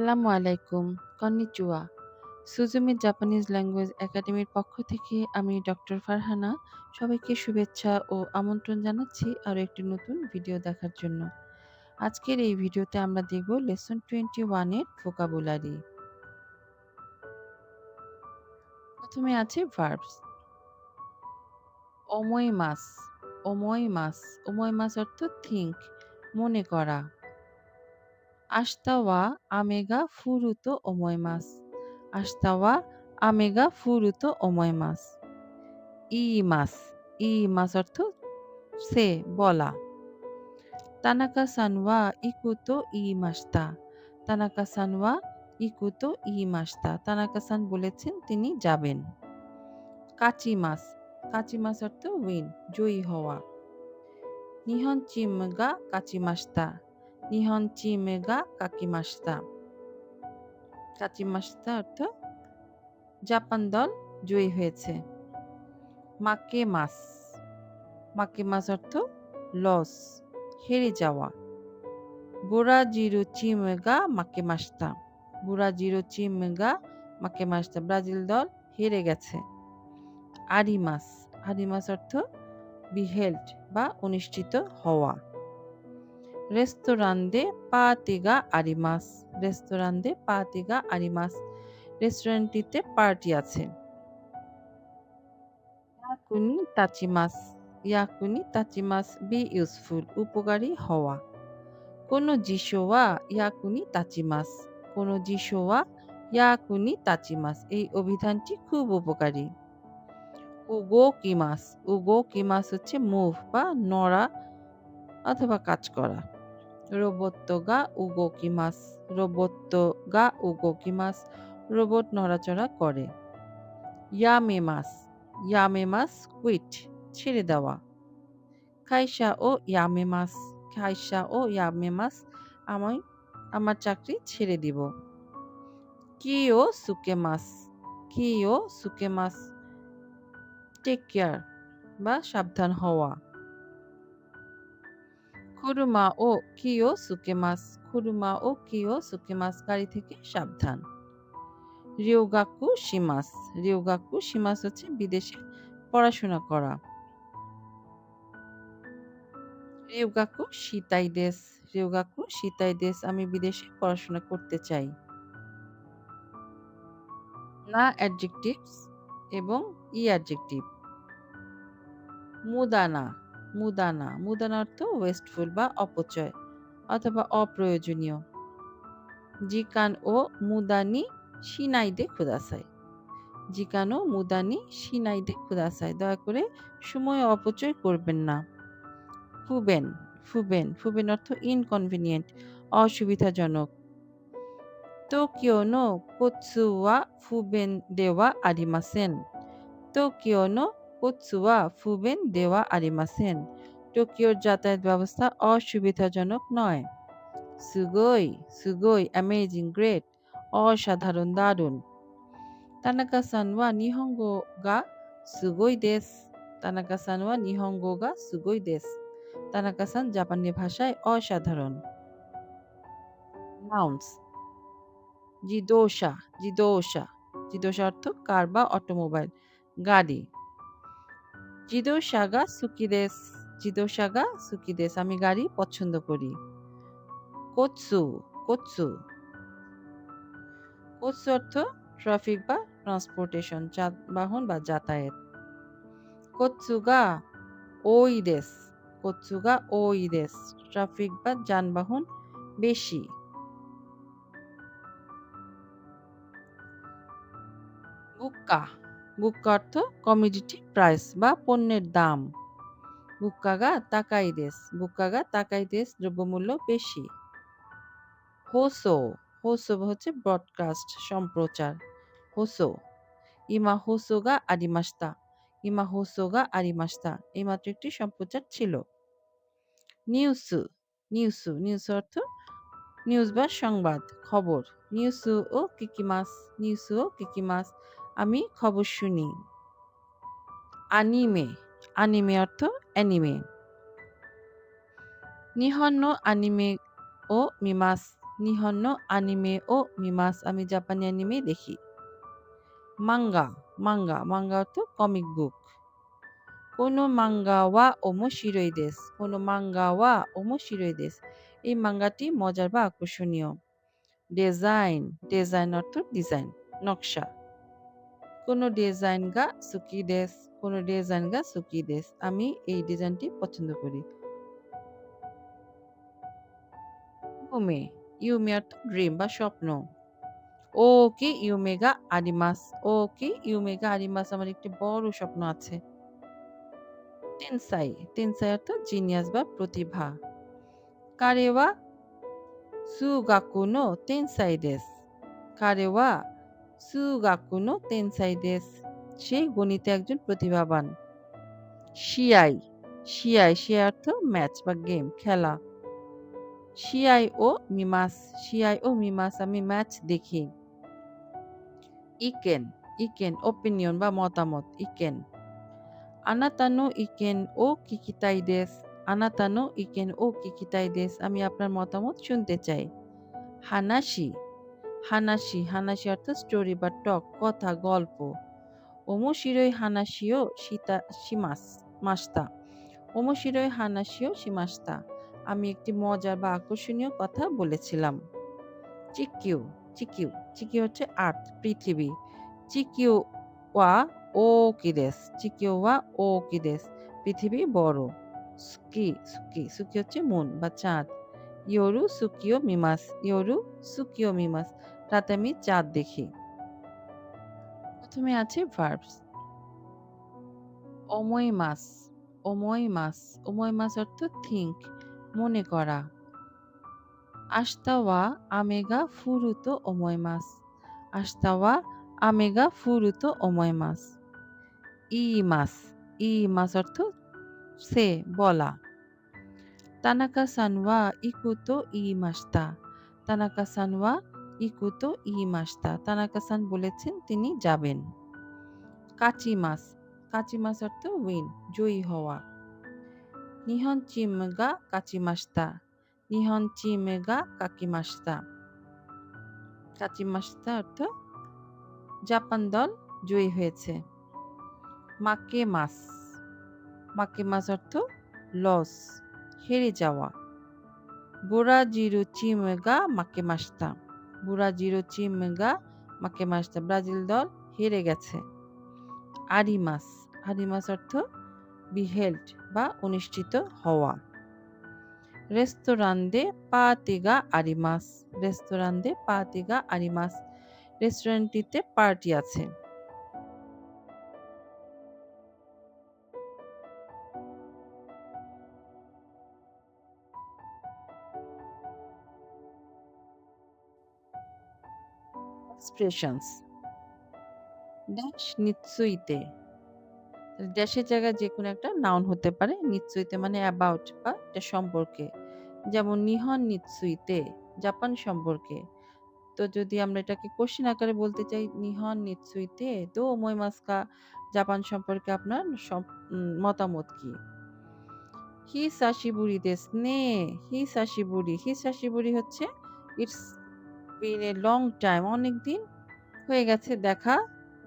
আসসালামু আলাইকুম, konnichiwa. সুজুমি Japanese language একাডেমির পক্ষ থেকে আমি ডক্টর ফারহানা সবাইকে শুভেচ্ছা ও আমন্ত্রণ জানাচ্ছি আরও একটি নতুন ভিডিও দেখার জন্য। আজকের এই ভিডিওতে আমরা দেখব লেসন 21 এর ভোকাবুলারি। প্রথমে আছে ভার্বস। ওমোইমাস, ওমোইমাস, ওমোইমাস অর্থ থিঙ্ক, মনে করা। আস্তা ওয়া আমেগা ফুরুতো ওমোইমাস, আস্তা ওয়া আমেগা ফুরুতো ওমোইমাস। ইমাস, ইমাস অর্থ সে, বলা। তানাকা সান ওয়া ইকুতো ইমাস্তা, তানাকা সান ওয়া ইকুতো ইমাস্তা, তানাকা সান বলেছেন তিনি যাবেন। কাচিমাস, কাচিমাস অর্থ উইন, জয়ী হওয়া। নিহন চিম গা কাচিমাস্তা, নিহন চিম গা কাকিমাস্তা, কাচিমাস্তা অর্থ জাপান দল জয়ী হয়েছে। মাকে মাস, মাকে মাস অর্থ লস, হেরে যাওয়া। বুরাজিরো চিম গা মাকেমাস্তা, বুরাজিরো চিম গা মাকেমাস্তা, ব্রাজিল দল হেরে গেছে। আরিমাস, আরিমাস অর্থ বিহেল্ড বা অনুষ্ঠিত হওয়া। রেস্তোরান্দে পাতিগা আরিমাস, রেস্তোরান্দে পাতিগা আরিমাস, রেস্টুরেন্টটিতে পার্টি আছে। ইয়াকুনি তাচিমাস, ইয়াকুনি তাচিমাস, বি ইউজফুল, উপকারী হওয়া। কোনো জিশো ওয়া ইয়াকুনি তাচিমাস, কোনো জিশো ওয়া ইয়াকুনি তাচিমাস, এই অভিধানটি খুব উপকারী। উগো কিমাস, উগো কিমাস হচ্ছে মুভ বা নড়া অথবা কাজ করা। রোবত্তো গা উগো কিমাস, রোবত্তো গা উগো কিমাস, রোবট নড়াচড়া করে। ইয়ামেমাস, ইয়ামেমাস কুইট, ছেড়ে দেওয়া। খাইসা ও ইয়ামেমাস, খাইসা ও ইয়ামেমাস, আমি আমার চাকরি ছেড়ে দিব। কিও সুকেমাস, কিও সুকেমাস, টেক কেয়ার বা সাবধান হওয়া। খুরুমা ও কিও সুকেমাস, খুরুমা ও কিও সুকেমাস, গাড়ি থেকে সাবধান। রিওগাকু শিমাস, রিওগাকু শিমাস হচ্ছে বিদেশে পড়াশোনা করা। রিওগাকু শিতাই দেস, রিওগাকু শিতাই দেস, আমি বিদেশে পড়াশোনা করতে চাই। না অ্যাডজেক্টিভস এবং ই অ্যাডজেক্টিভ। মুদানা, মুদানা, মুদানা অর্থ ওয়েস্টফুল বা অপচয় অথবা অপ্রয়োজনীয়। জিকান ও মুদানি শিনাইদে খুদাসাই, জিকান ও মুদানি শিনাইদে খুদাসাই, দয়া করে সময় অপচয় করবেন না। ফুবেন, ফুবেন, ফুবেন অর্থ ইনকনভিনিয়েন্ট, অসুবিধাজনক। টোকিও নো কোৎসু ওয়া ফুবেন দেওয়া আরিমাসেন, টোকিও নো কোৎসু ওয়া ফুবেন দেওয়া আরিমাসেন, টোকিওর যাতায়াত ব্যবস্থা অসুবিধাজনক নয়। সুগোই, সুগোই, অ্যামেজিং, গ্রেট, অসাধারণ, দারুণ। তানাকা সান ওয়া নিহঙ্গো গা সুগোই দেস, তানাকা সান ওয়া নিহঙ্গো গা সুগোই দেস, তানাকা সান জাপানি ভাষায় অসাধারণ। নাউন্স। জিদোসা, জিদোসা, জিদোসা অর্থ কার বা অটোমোবাইল, গাড়ি। জিদোসা গা সুকি দেস, জিদোসা গা সুকি দেস, আমি গাড়ি পছন্দ করি। কোৎসু, কোৎসু, কোৎসু অর্থ ট্রাফিক বা ট্রান্সপোর্টেশন, যানবাহন বা যাতায়াত। কোৎসু গা ওই দেস, কোৎসু গা ওই দেস, ট্রাফিক বা যানবাহন বেশি। বুক্কা, বুক্কা অর্থ কমিডিটি প্রাইস বা পণ্যের দাম। বুক্কাগা তাকাই দেস, বুক্কাগা তাকাই দেস, দ্রব্যমূল্য বেশি। হোসো, হোসো হচ্ছে ব্রডকাস্ট, সম্প্রচার। হোসো, ইমা হোসোগা আরিমাস্তা, ইমা হোসোগা আরিমাস্তা, এইমাত্র একটি সম্প্রচার ছিল। নিউসু, নিউসু, নিউসু অর্থ নিউজ বা সংবাদ, খবর। নিউসু ও কিকিমাস, নিউসু ও কিকিমাস, আমি খবর শুনি। আনিমে, আনিমে অর্থ অ্যানিমে। নিহন নো আনিমে ও মিমাস, নিহন নো আনিমে ও মিমাস, আমি জাপানি অ্যানিমে দেখি। মাঙ্গা, মাঙ্গা অর্থ কমিক বুক। কোনো মাঙ্গা ওয়া ওমোশিরোই দেসু, কোনো মাঙ্গা ওয়া ওমোশিরোই দেসু, এই মাঙ্গাটি মজার বা আকর্ষণীয়। ডিজাইন অর্থ ডিজাইন, নকশা। কোনো ডিজাইন গা সুকি দেস, কোনো ডিজাইন গা সুকি দেস, আমি এই ডিজাইনটি পছন্দ করি। ইউমে, ইউমে অর্থ ড্রিম বা স্বপ্ন। ওকি ইউমেগা আরিমাস, ওকি ইউমেগা আরিমাস, আমার একটি বড় স্বপ্ন আছে। টেনসাই, টেনসাই অর্থ জিনিয়াস বা প্রতিভা। কারেওয়া সুগাকু নো টেনসাই দেসু, কারেওয়া সুগাকু নো টেনসাই দেসু, সে গণিতে একজন প্রতিভাবান। শিয়াই, শিয়াই অর্থ ম্যাচ বা গেম, খেলা। শিয়াই ও মিমাস, শিয়াই ও মিমাস, আমি ম্যাচ দেখি। ইকেন, ইকেন ওপিনিয়ন বা মতামত, ইকেন। আনাতা নো ইকেন ও কিকিতাই দেসু, আনাতা নো ইকেন ও কিকিতাই দেসু, আমি আপনার মতামত শুনতে চাই। হানাশি, হানাশি অর্থ স্টোরি বা টক, কথা, গল্প। ওমোশিরোই হানাশিও মাস্তা, ওমোশিরোই হানাশিও শিমাস্তা, আমি একটি মজার বা আকর্ষণীয় কথা বলেছিলাম। চিকিউ, চিকিউ হচ্ছে আর্থ, পৃথিবী। চিকিউ ওয়া ওকি দেসু, চিকিউ ওয়া ওকি দেসু, পৃথিবী বড়। সুকি হচ্ছে মুন বা চাঁদ। ইয়োরু সুকিও মিমাস, রাতে আমি চাঁদ দেখি। প্রথমে আছে ভার্বস। ওমোইমাস, ওমোইমাস, ওমোইমাস অর্থ থিঙ্ক, মনে করা। আস্তা ওয়া আমেগা ফুরুতো ওমোইমাস, আস্তা ওয়া আমেগা ফুরুতো ওমোইমাস। ইমাস, ইমাস অর্থ সে, বলা। তানাকা সান ওয়া ইকুতো ইমাস্তা, তানাকা সান ওয়া ইকুতো ইমাস্তা, তানাকা সান বলেছেন তিনি যাবেন। কাচিমাস, কাচিমাস অর্থ উইন, জয়ী হওয়া। নিহন চিম গা কাচিমাস্তা, নিহন চিম গা কাকিমাস্তা, কাচিমাস্তা অর্থ জাপান দল জয়ী হয়েছে। মাকেমাস, মাকেমাস অর্থ লস, হেরে যাওয়া। বুরাজিরু চিম গা মাকেমাস্তা, বুরাজিরু চিম গা মাকেমাস্তা, ব্রাজিল দল হেরে গেছে। আরিমাস, আরিমাস অর্থ বিহেল্ড বা অনুষ্ঠিত হওয়া। রেস্তোরান্দে পার্টিগা আরিমাস, রেস্তোরান্দে পার্টিগা আরিমাস, রেস্টুরেন্টটিতে পার্টি আছে। এক্সপ্রেশনস। ড্যাশ নিৎসুইতে, ড্যাশের জায়গায় যে কোনো একটা নাউন হতে পারে। নিৎসুইতে মানে অ্যাবাউট বা এটা সম্পর্কে। যেমন নিহন নিৎসুইতে, জাপান সম্পর্কে। তো যদি আমরা এটাকে কোশ্চেন আকারে বলতে চাই, নিহন নিৎসুইতে তো ওমোইমাসকা, জাপান সম্পর্কে আপনার মতামত কি? হিসাশিবুরি দেস নে, হিসাশিবুরি, হিসাশিবুরি হচ্ছে it's been a long time, অনেকদিন হয়ে গেছে দেখা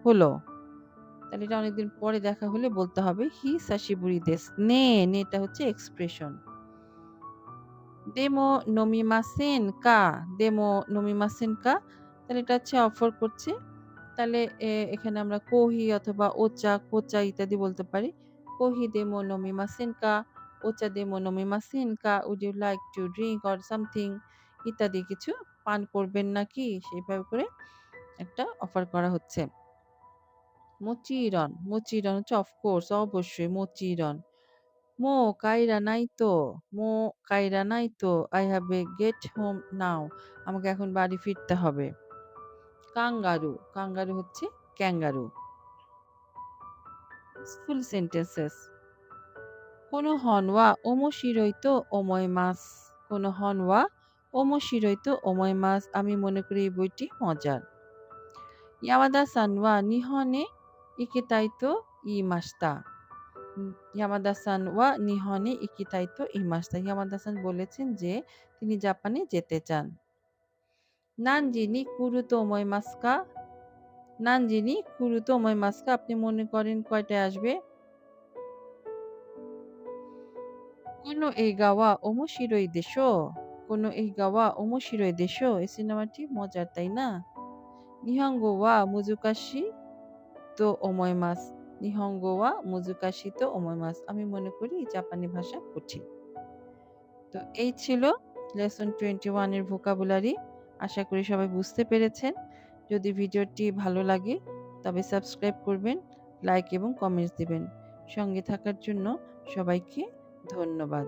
হলো। তাহলে এটা অনেকদিন পরে দেখা হলে বলতে হবে হিসাশিবুরি দেস নে, নেটা হচ্ছে এক্সপ্রেশন। দেমো নমিমাসেন কা, দেমো নমিমাসেন কা, তাহলে এটা হচ্ছে অফার করছে। তাহলে এখানে আমরা কোহি অথবা ওচা, কোচা ইত্যাদি বলতে পারি। কোহি দেমো নমিমাসেন কা, ওচা দেমো নমিমাসেন কা, would you like to drink or something, ইত্যাদি কিছু পান করবেন নাকি, সেইভাবে করে একটা অফার করা হচ্ছে। মোচিরন, মোচিরন হচ্ছে অফকোর্স, অবশ্যই, মোচিরন। মো কাইরা নাই তো, মো কাইরা নাই তো, I have a get home now, আমাকে এখন বাড়ি ফিরতে হবে। কাঙ্গারু, কাঙ্গারু হচ্ছে ক্যাঙ্গারু। ফুল সেন্টেন্সেস। কোনো হনওয়া ওমোশিরোই তো ওমোইমাস, কোনো হনওয়া ওমোশিরোই তো ওমোইমাস, আমি মনে করি এই বইটি মজার। ইয়ামাদা সান ওয়া নিহনে ইকিতাই তো ইমাস্তা, ইয়ামাদা সান ওয়া নিহনে ইকিতাই তো ইমাস্তা, ইয়ামাদা সান বলেছেন যে তিনি জাপানে যেতে চান। নানজি নি কুরুতো ওমোইমাসু কা? নানজি নি কুরুতো ওমোইমাসু কা? আপনি মনে করেন কয়টায় আসবে? কোনো এইগা ওয়া ওমোশিরোই দেশো? কোনো এইগা ওয়া ওমোশিরোই দেশো? এই সিনেমাটি মজার, তাই না? নিহঙ্গো ওয়া মুজুকাশি তো ওমোইমাসু। নিহঙ্গো ওয়া মুজুকাশি তো ওমোইমাসু। আমি মনে করি জাপানি ভাষা কঠিন। তো এই ছিল লেসন 21 এর ভোকাবুলারি। আশা করি সবাই বুঝতে পেরেছেন। যদি ভিডিওটি ভালো লাগে তবে সাবস্ক্রাইব করবেন, লাইক এবং কমেন্টস দিবেন। সঙ্গে থাকার জন্য সবাইকে ধন্যবাদ।